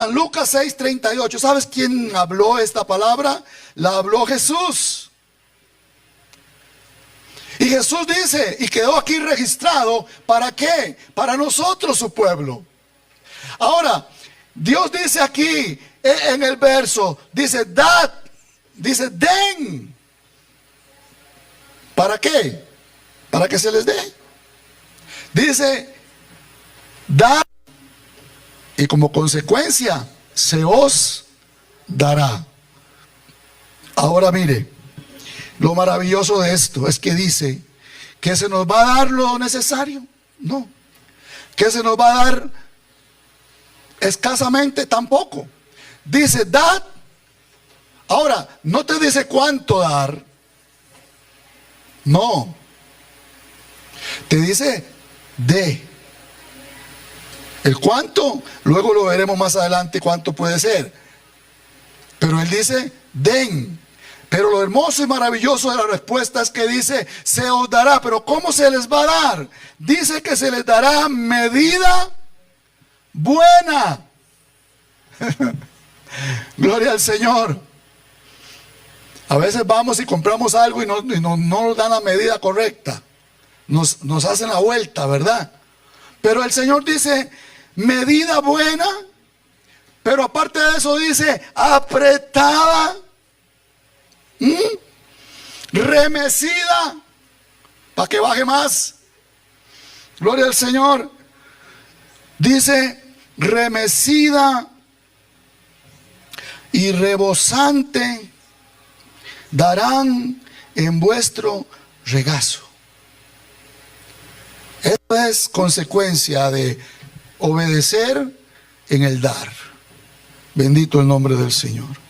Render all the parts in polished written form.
Lucas 6:38, ¿sabes quién habló esta palabra? La habló Jesús. Y Jesús dice, y quedó aquí registrado, ¿para qué? Para nosotros, su pueblo. Ahora, Dios dice aquí, en el verso, dice, dad, dice, den. ¿Para qué? Para que se les dé. Dice, dad, y como consecuencia, se os dará. Ahora mire, lo maravilloso de esto es que dice que se nos va a dar lo necesario. No. Que se nos va a dar escasamente, tampoco. Dice, dad. Ahora, no te dice cuánto dar. No. Te dice, de. El cuánto, luego lo veremos más adelante cuánto puede ser. Pero él dice, den. Pero lo hermoso y maravilloso de la respuesta es que dice, se os dará. Pero ¿cómo se les va a dar? Dice que se les dará medida buena. Gloria al Señor. A veces vamos y compramos algo y no nos dan la medida correcta. Nos hacen la vuelta, ¿verdad? Pero el Señor dice, medida buena. Pero aparte de eso dice, apretada. Remecida, para que baje más. Gloria al Señor. Dice, remecida y rebosante darán en vuestro regazo. Esto es consecuencia de obedecer en el dar. Bendito el nombre del Señor.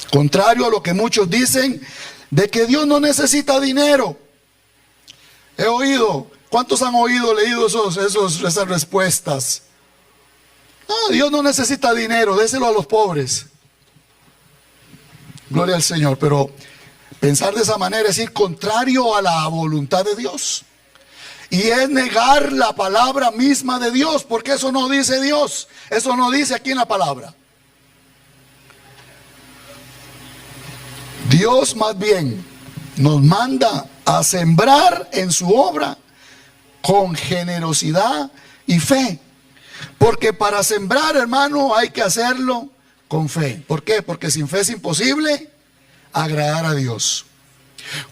Contrario a lo que muchos dicen de que Dios no necesita dinero. He oído, ¿cuántos han leído esas respuestas? No, Dios no necesita dinero, déselo a los pobres. Gloria al Señor. Pero pensar de esa manera es ir contrario a la voluntad de Dios. Y es negar la palabra misma de Dios, porque eso no dice Dios. Eso no dice aquí en la palabra. Dios más bien nos manda a sembrar en su obra con generosidad y fe. Porque para sembrar, hermano, hay que hacerlo con fe. ¿Por qué? Porque sin fe es imposible agradar a Dios.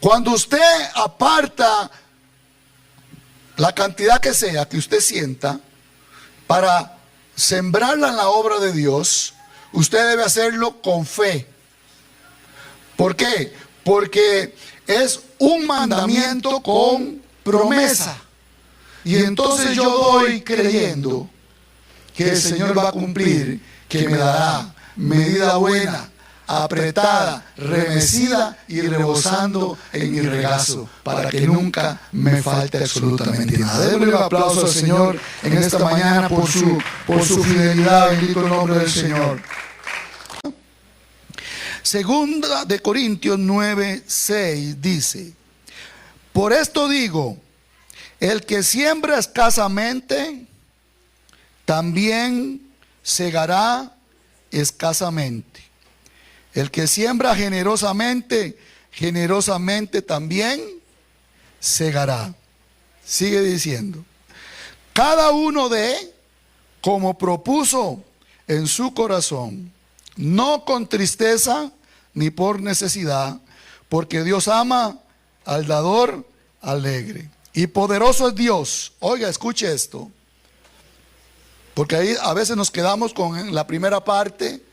Cuando usted aparta la cantidad que sea que usted sienta para sembrarla en la obra de Dios, usted debe hacerlo con fe. ¿Por qué? Porque es un mandamiento con promesa. Y entonces yo doy creyendo que el Señor va a cumplir, que me dará medida buena, apretada, remecida y rebosando en mi regazo, para que nunca me falte absolutamente nada. Démosle un aplauso al Señor en esta mañana por su fidelidad. Bendito el nombre del Señor. Segunda de Corintios 9:6 dice, por esto digo, el que siembra escasamente, también segará escasamente. El que siembra generosamente, generosamente también segará. Sigue diciendo, cada uno dé como propuso en su corazón, no con tristeza ni por necesidad, porque Dios ama al dador alegre. Y poderoso es Dios. Oiga, escuche esto, porque ahí a veces nos quedamos con la primera parte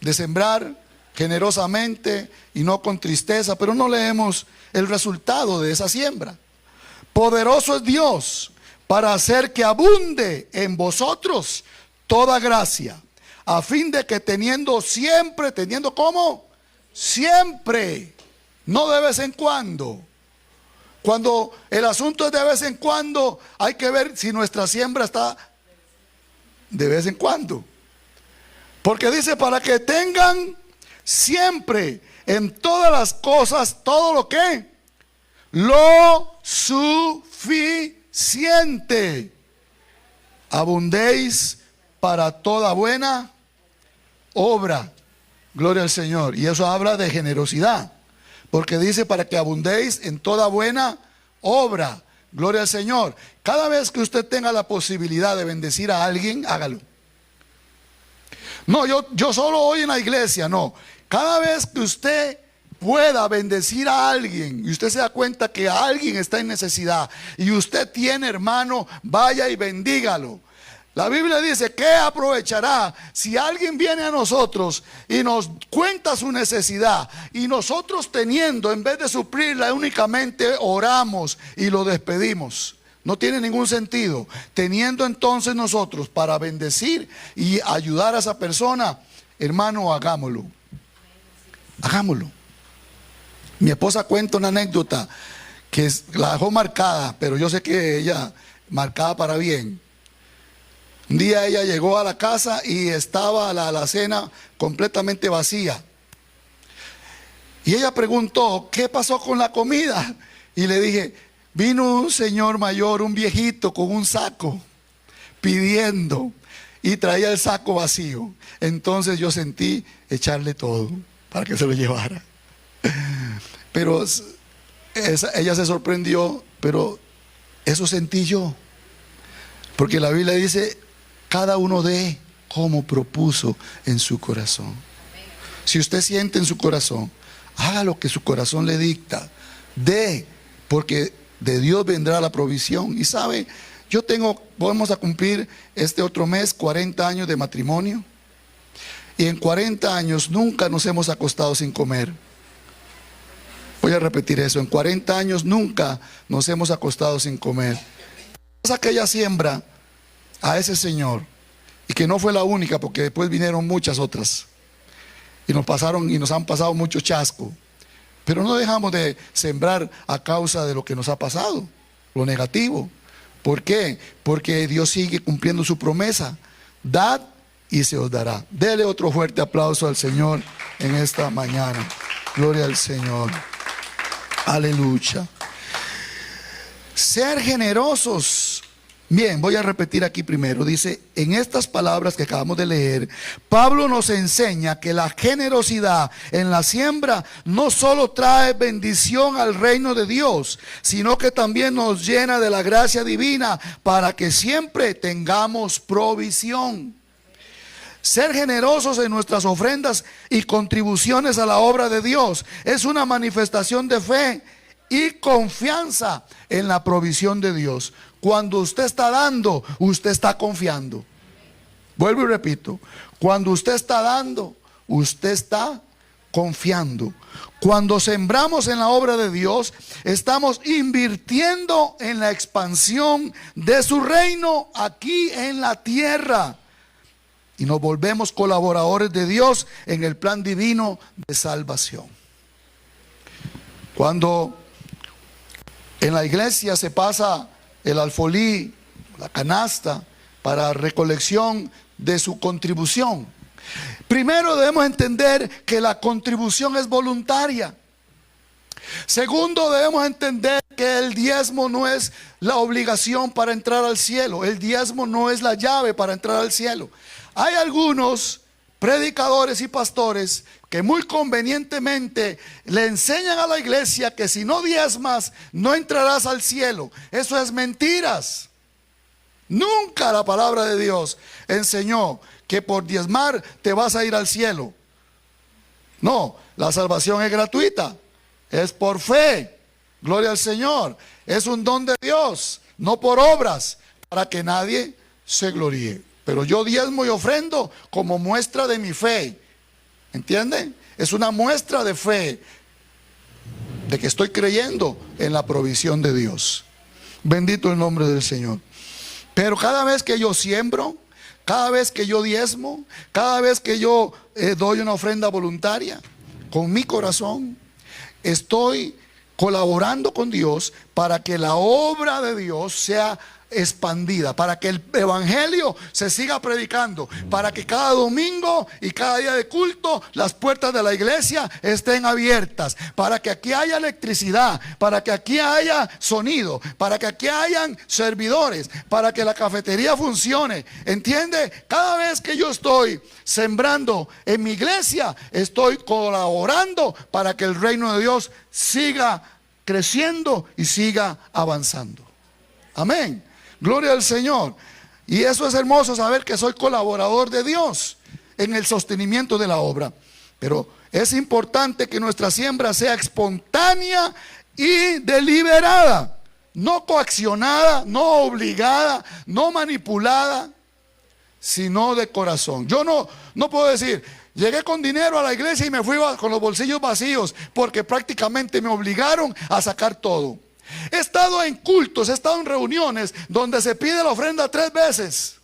de sembrar generosamente y no con tristeza, pero no leemos el resultado de esa siembra. Poderoso es Dios para hacer que abunde en vosotros toda gracia, a fin de que teniendo ¿cómo? Siempre, no de vez en cuando. Cuando el asunto es de vez en cuando, hay que ver si nuestra siembra está de vez en cuando. Porque dice, para que tengan siempre en todas las cosas, todo lo que, lo suficiente, abundéis para toda buena obra. Gloria al Señor. Y eso habla de generosidad. Porque dice para que abundéis en toda buena obra. Gloria al Señor. Cada vez que usted tenga la posibilidad de bendecir a alguien, hágalo. No, yo solo hoy en la iglesia, no. Cada vez que usted pueda bendecir a alguien y usted se da cuenta que alguien está en necesidad y usted tiene, hermano, vaya y bendígalo. La Biblia dice, ¿qué aprovechará si alguien viene a nosotros y nos cuenta su necesidad y nosotros teniendo, en vez de suplirla, únicamente oramos y lo despedimos? No tiene ningún sentido. Teniendo entonces nosotros para bendecir y ayudar a esa persona, hermano, hagámoslo. Hagámoslo. Mi esposa cuenta una anécdota que la dejó marcada, pero yo sé que ella marcada para bien. Un día ella llegó a la casa y estaba la alacena completamente vacía. Y ella preguntó, ¿qué pasó con la comida? Y le dije, vino un señor mayor, un viejito con un saco, pidiendo, y traía el saco vacío. Entonces yo sentí echarle todo para que se lo llevara. Pero ella se sorprendió, pero eso sentí yo. Porque la Biblia dice, cada uno dé como propuso en su corazón. Si usted siente en su corazón, haga lo que su corazón le dicta. Dé, porque de Dios vendrá la provisión. Y sabe, vamos a cumplir este otro mes 40 años de matrimonio. Y en 40 años nunca nos hemos acostado sin comer. Voy a repetir eso, en 40 años nunca nos hemos acostado sin comer. Cosa que ella siembra a ese señor, y que no fue la única, porque después vinieron muchas otras, y nos han pasado mucho chasco, pero no dejamos de sembrar a causa de lo que nos ha pasado, lo negativo. ¿Por qué? Porque Dios sigue cumpliendo su promesa. Dad y se os dará. Dele otro fuerte aplauso al Señor en esta mañana. Gloria al Señor. Aleluya. Ser generosos. Bien, voy a repetir aquí primero. Dice, en estas palabras que acabamos de leer, Pablo nos enseña que la generosidad en la siembra no solo trae bendición al reino de Dios, sino que también nos llena de la gracia divina para que siempre tengamos provisión. Ser generosos en nuestras ofrendas y contribuciones a la obra de Dios es una manifestación de fe y confianza en la provisión de Dios. Cuando usted está dando, usted está confiando. Vuelvo y repito, cuando usted está dando, usted está confiando. Cuando sembramos en la obra de Dios, estamos invirtiendo en la expansión de su reino aquí en la tierra. Y nos volvemos colaboradores de Dios en el plan divino de salvación. Cuando en la iglesia se pasa el alfolí, la canasta, para recolección de su contribución, primero debemos entender que la contribución es voluntaria. Segundo, debemos entender que el diezmo no es la obligación para entrar al cielo. El diezmo no es la llave para entrar al cielo. Hay algunos predicadores y pastores que muy convenientemente le enseñan a la iglesia que si no diezmas no entrarás al cielo. Eso es mentiras. Nunca la palabra de Dios enseñó que por diezmar te vas a ir al cielo. No, la salvación es gratuita, es por fe. Gloria al Señor. Es un don de Dios, no por obras, para que nadie se gloríe. Pero yo diezmo y ofrendo como muestra de mi fe. ¿Entienden? Es una muestra de fe, de que estoy creyendo en la provisión de Dios. Bendito el nombre del Señor. Pero cada vez que yo siembro, cada vez que yo diezmo, cada vez que yo doy una ofrenda voluntaria, con mi corazón, estoy colaborando con Dios para que la obra de Dios sea expandida, para que el evangelio se siga predicando, para que cada domingo y cada día de culto las puertas de la iglesia estén abiertas, para que aquí haya electricidad, para que aquí haya sonido, para que aquí hayan servidores, para que la cafetería funcione. ¿Entiende? Cada vez que yo estoy sembrando en mi iglesia, estoy colaborando para que el reino de Dios siga creciendo y siga avanzando. Amén. Gloria al Señor. Y eso es hermoso, saber que soy colaborador de Dios en el sostenimiento de la obra. Pero es importante que nuestra siembra sea espontánea y deliberada, no coaccionada, no obligada, no manipulada, sino de corazón. Yo no puedo decir: llegué con dinero a la iglesia y me fui con los bolsillos vacíos, porque prácticamente me obligaron a sacar todo. He estado en cultos, he estado en reuniones donde se pide la ofrenda 3 veces.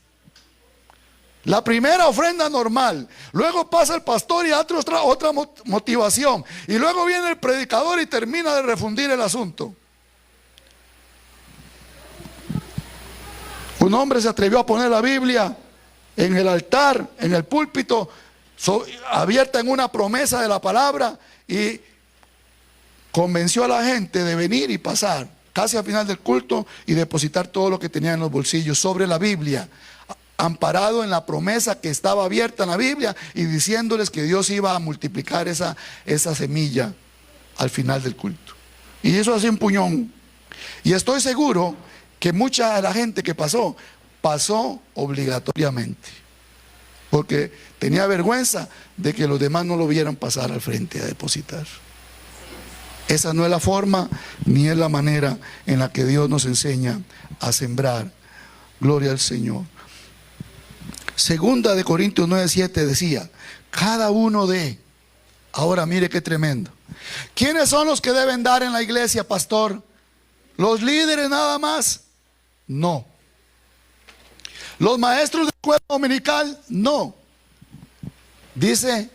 La primera ofrenda normal, luego pasa el pastor y otra motivación, y luego viene el predicador y termina de refundir el asunto. Un hombre se atrevió a poner la Biblia en el altar, en el púlpito, abierta en una promesa de la palabra, y convenció a la gente de venir y pasar casi al final del culto y depositar todo lo que tenía en los bolsillos sobre la Biblia, amparado en la promesa que estaba abierta en la Biblia, y diciéndoles que Dios iba a multiplicar esa semilla al final del culto. Y eso hace un puñón. Y estoy seguro que mucha de la gente que pasó obligatoriamente, porque tenía vergüenza de que los demás no lo vieran pasar al frente a depositar. Esa no es la forma ni es la manera en la que Dios nos enseña a sembrar. Gloria al Señor. Segunda de Corintios 9:7 decía: cada uno dé. Ahora mire qué tremendo. ¿Quiénes son los que deben dar en la iglesia, pastor? ¿Los líderes nada más? No. ¿Los maestros de escuela dominical? No. Dice: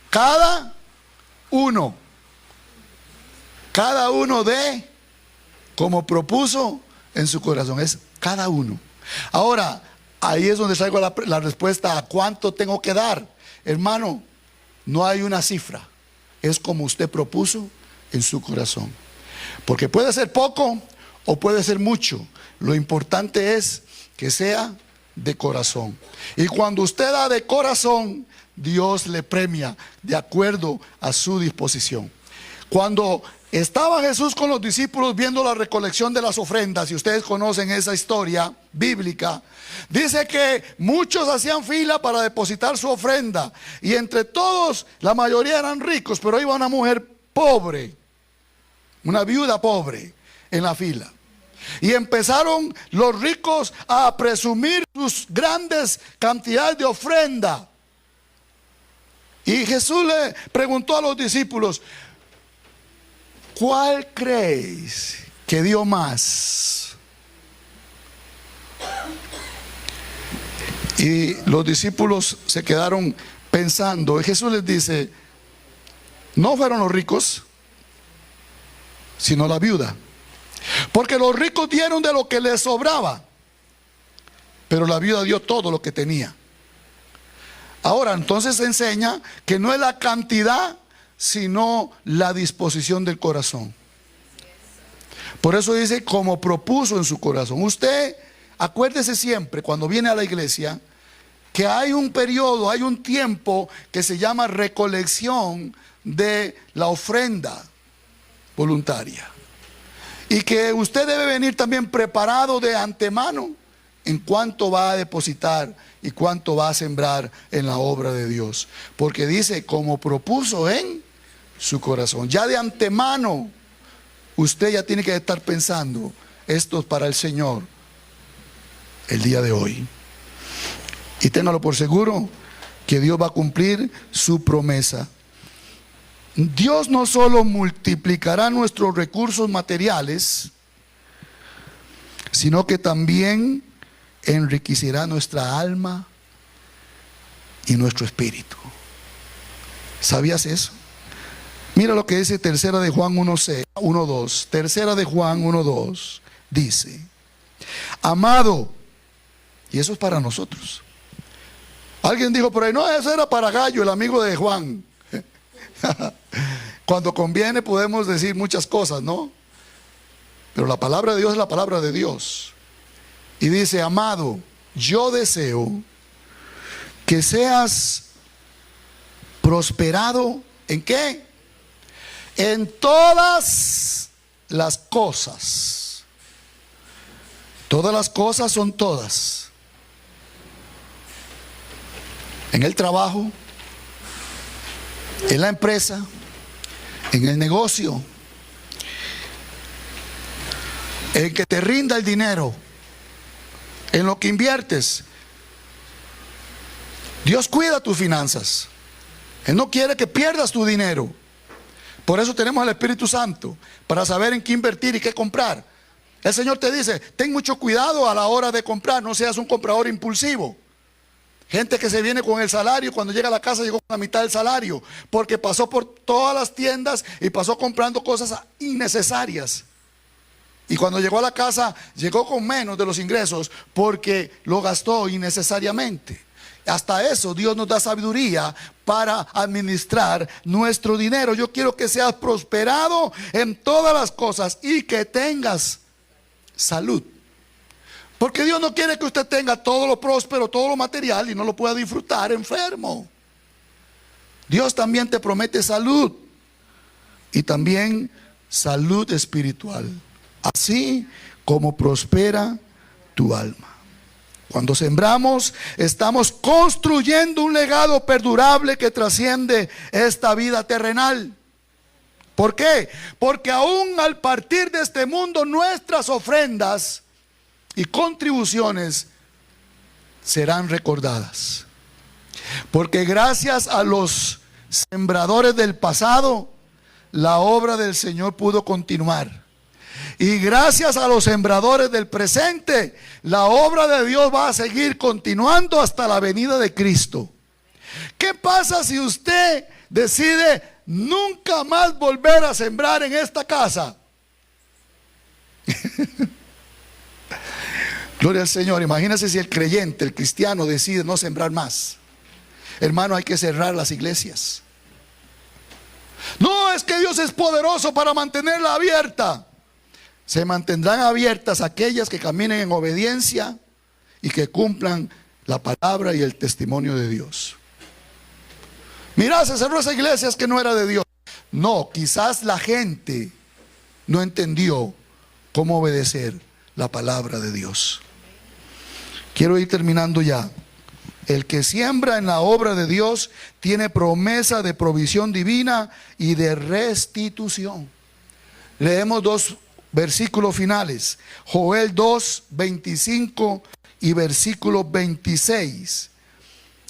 cada uno. Cada uno dé como propuso en su corazón. Es cada uno. Ahora, ahí es donde traigo la respuesta a cuánto tengo que dar. Hermano, no hay una cifra. Es como usted propuso en su corazón. Porque puede ser poco o puede ser mucho. Lo importante es que sea de corazón. Y cuando usted da de corazón, Dios le premia de acuerdo a su disposición. Cuando estaba Jesús con los discípulos viendo la recolección de las ofrendas, y ustedes conocen esa historia bíblica, dice que muchos hacían fila para depositar su ofrenda, y entre todos la mayoría eran ricos, pero iba una mujer pobre, una viuda pobre en la fila. Y empezaron los ricos a presumir sus grandes cantidades de ofrenda. Y Jesús le preguntó a los discípulos: ¿cuál creéis que dio más? Y los discípulos se quedaron pensando, y Jesús les dice: no fueron los ricos, sino la viuda. Porque los ricos dieron de lo que les sobraba, pero la viuda dio todo lo que tenía. Ahora, entonces enseña que no es la cantidad, sino la disposición del corazón. Por eso dice: como propuso en su corazón. Usted, acuérdese siempre cuando viene a la iglesia que hay un periodo, hay un tiempo que se llama recolección de la ofrenda voluntaria, y que usted debe venir también preparado de antemano en cuánto va a depositar y cuánto va a sembrar en la obra de Dios. Porque dice: como propuso en su corazón. Ya de antemano usted ya tiene que estar pensando: esto es para el Señor el día de hoy. Y téngalo por seguro que Dios va a cumplir su promesa. Dios no solo multiplicará nuestros recursos materiales, sino que también enriquecerá nuestra alma y nuestro espíritu. ¿Sabías eso? Mira lo que dice Tercera de Juan 1:2. Tercera de Juan 1:2 dice: Amado, y eso es para nosotros. Alguien dijo por ahí, no, eso era para Gallo, el amigo de Juan. Cuando conviene podemos decir muchas cosas, ¿no? Pero la palabra de Dios es la palabra de Dios. Y dice, amado, yo deseo que seas prosperado, ¿en qué? En todas las cosas. Todas las cosas son todas. En el trabajo, en la empresa, en el negocio, en que te rinda el dinero, en lo que inviertes. Dios cuida tus finanzas. Él no quiere que pierdas tu dinero. Por eso tenemos al Espíritu Santo, para saber en qué invertir y qué comprar. El Señor te dice, ten mucho cuidado a la hora de comprar, no seas un comprador impulsivo. Gente que se viene con el salario, cuando llega a la casa llegó con la mitad del salario, porque pasó por todas las tiendas y pasó comprando cosas innecesarias. Y cuando llegó a la casa, llegó con menos de los ingresos, porque lo gastó innecesariamente. Hasta eso Dios nos da sabiduría para administrar nuestro dinero. Yo quiero que seas prosperado en todas las cosas y que tengas salud. Porque Dios no quiere que usted tenga todo lo próspero, todo lo material y no lo pueda disfrutar enfermo. Dios también te promete salud y también salud espiritual, así como prospera tu alma. Cuando sembramos, estamos construyendo un legado perdurable que trasciende esta vida terrenal. ¿Por qué? Porque aún al partir de este mundo, nuestras ofrendas y contribuciones serán recordadas. Porque gracias a los sembradores del pasado, la obra del Señor pudo continuar. Y gracias a los sembradores del presente, la obra de Dios va a seguir continuando hasta la venida de Cristo. ¿Qué pasa si usted decide nunca más volver a sembrar en esta casa? Gloria al Señor. Imagínese si el creyente, el cristiano, decide no sembrar más. Hermano, hay que cerrar las iglesias. No, es que Dios es poderoso para mantenerla abierta. Se mantendrán abiertas aquellas que caminen en obediencia y que cumplan la palabra y el testimonio de Dios. Mira, se cerró esa iglesia, es que no era de Dios. No, quizás la gente no entendió cómo obedecer la palabra de Dios. Quiero ir terminando ya. El que siembra en la obra de Dios tiene promesa de provisión divina y de restitución. Leemos dos versículos finales. Joel 2, 25 y versículo 26.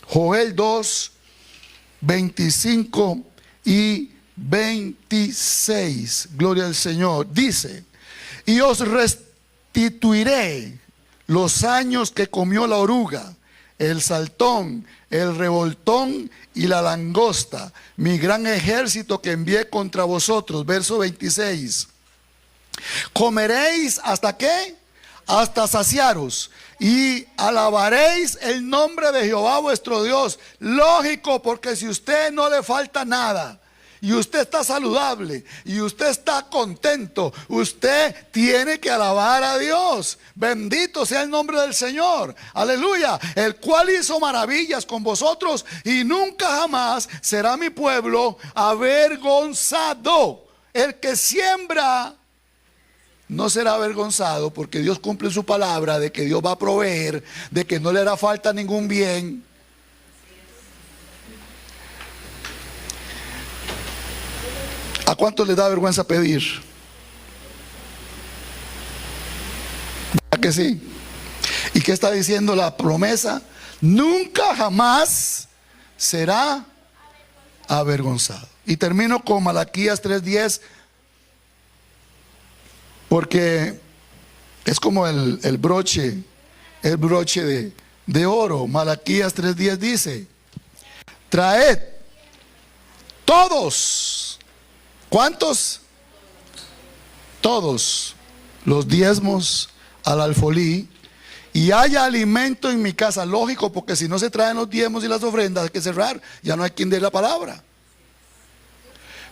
Joel 2, 25 y 26. Gloria al Señor. Dice: y os restituiré los años que comió la oruga, el saltón, el revoltón y la langosta, mi gran ejército que envié contra vosotros. Verso 26. Comeréis ¿hasta qué? Hasta saciaros, y alabaréis el nombre de Jehová vuestro Dios. Lógico, porque si usted no le falta nada y usted está saludable y usted está contento, usted tiene que alabar a Dios. Bendito sea el nombre del Señor, aleluya, el cual hizo maravillas con vosotros y nunca jamás será mi pueblo avergonzado. El que siembra no será avergonzado, porque Dios cumple su palabra de que Dios va a proveer, de que no le hará falta ningún bien. ¿A cuánto le da vergüenza pedir? ¿Verdad que sí? ¿Y qué está diciendo la promesa? Nunca jamás será avergonzado. Y termino con Malaquías 3:10, porque es como el broche de oro. Malaquías 3:10 dice: traed todos. ¿Cuántos? Todos los diezmos al alfolí y haya alimento en mi casa. Lógico, porque si no se traen los diezmos y las ofrendas, hay que cerrar, ya no hay quien dé la palabra.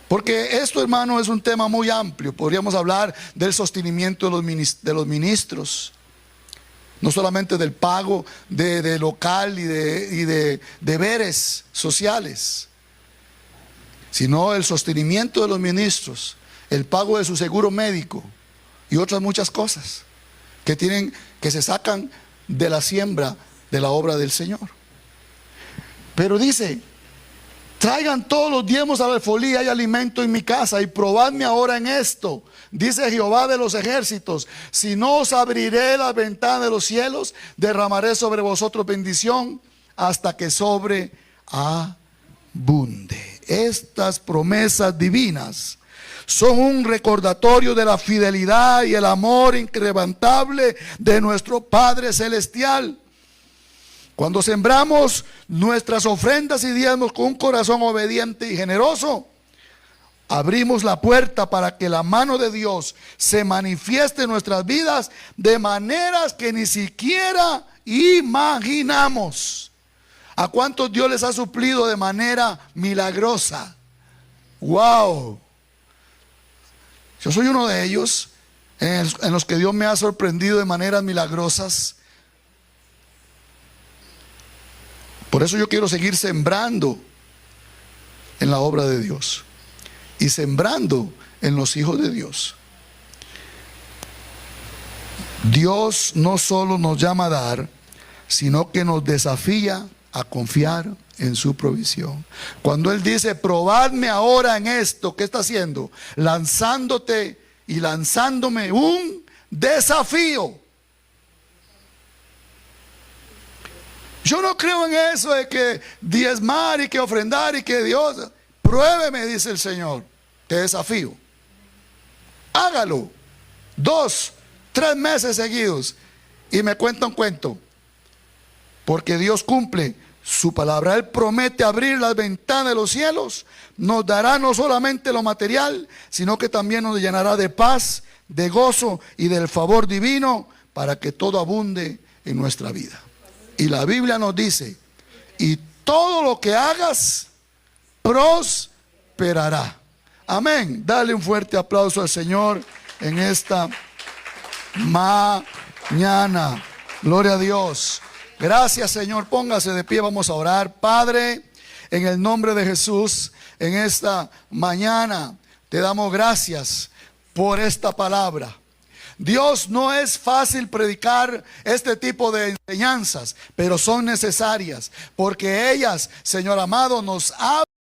Porque esto, hermano, es un tema muy amplio. Podríamos hablar del sostenimiento de los ministros, no solamente del pago de local y de deberes sociales, sino el sostenimiento de los ministros, el pago de su seguro médico y otras muchas cosas que se sacan de la siembra de la obra del Señor. Pero dice: traigan todos los diezmos al alfolí, hay alimento en mi casa, y probadme ahora en esto, dice Jehová de los ejércitos, si no os abriré las ventanas de los cielos, derramaré sobre vosotros bendición hasta que sobreabunde. Estas promesas divinas son un recordatorio de la fidelidad y el amor inquebrantable de nuestro Padre Celestial. Cuando sembramos nuestras ofrendas y diezmos con un corazón obediente y generoso, abrimos la puerta para que la mano de Dios se manifieste en nuestras vidas de maneras que ni siquiera imaginamos. ¿A cuántos Dios les ha suplido de manera milagrosa? ¡Wow! Yo soy uno de ellos, en los que Dios me ha sorprendido de maneras milagrosas. Por eso yo quiero seguir sembrando en la obra de Dios y sembrando en los hijos de Dios. Dios no solo nos llama a dar, sino que nos desafía a confiar en su provisión. Cuando Él dice: probadme ahora en esto, ¿qué está haciendo? Lanzándote y lanzándome un desafío. Yo no creo en eso de que diezmar y que ofrendar y que Dios. Pruébeme, dice el Señor, te desafío. Hágalo 2, 3 meses seguidos y me cuenta un cuento, porque Dios cumple su palabra. Él promete abrir las ventanas de los cielos, nos dará no solamente lo material, sino que también nos llenará de paz, de gozo y del favor divino, para que todo abunde en nuestra vida. Y la Biblia nos dice: y todo lo que hagas prosperará. Amén. Dale un fuerte aplauso al Señor en esta mañana. Gloria a Dios. Gracias, Señor. Póngase de pie, vamos a orar. Padre, en el nombre de Jesús, en esta mañana te damos gracias por esta palabra. Dios, no es fácil predicar este tipo de enseñanzas, pero son necesarias, porque ellas, Señor amado, nos hablan